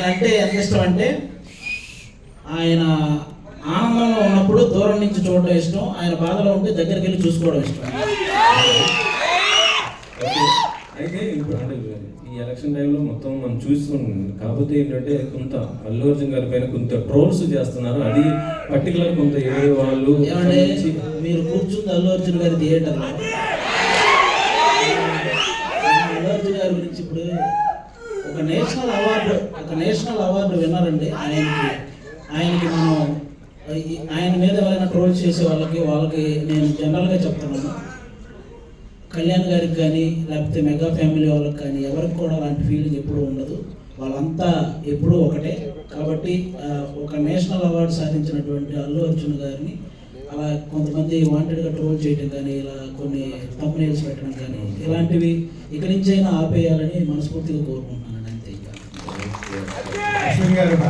ఆయన అంటే ఎంత ఇష్టం అంటే ఆయన ఆనందంలో ఉన్నప్పుడు దూరం నుంచి చూడడం ఇష్టం, ఆయన బాధలో ఉంటే దగ్గరికి వెళ్ళి చూసుకోవడం ఇష్టం. అయితే ఇప్పుడు అంటే ఈ ఎలక్షన్ టైంలో మొత్తం మనం చూస్తున్నాం. కాకపోతే ఏంటంటే కొంత అల్లు అర్జున్ గారి పైన కొంత ట్రోల్స్ చేస్తున్నారు. అది పర్టికులర్ కొంత ఏ వాళ్ళు మీరు కూర్చుంది అల్లు అర్జున్ గారి థియేటర్లో. అల్లు అర్జున్ గారి గురించి ఇప్పుడు ఒక నేషనల్ అవార్డు విన్నారండి. ఆయనకి మనం ఆయన మీద ఎవరైనా ట్రోల్ చేసే వాళ్ళకి నేను జనరల్గా చెప్తున్నాను, కళ్యాణ్ గారికి కానీ లేకపోతే మెగా ఫ్యామిలీ వాళ్ళకి కానీ ఎవరికి కూడా అలాంటి ఫీలింగ్ ఎప్పుడూ ఉండదు. వాళ్ళంతా ఎప్పుడూ ఒకటే. కాబట్టి ఒక నేషనల్ అవార్డు సాధించినటువంటి అల్లు అర్జున్ గారిని అలా కొంతమంది వాంటెడ్గా ట్రోల్ చేయడం కానీ, ఇలా కొన్ని థంబ్నెయిల్స్ పెట్టడం కానీ, ఇలాంటివి ఇక్కడి నుంచైనా ఆపేయాలని మనస్ఫూర్తిగా కోరుకుంటున్నాను. అంతే. ఇంకా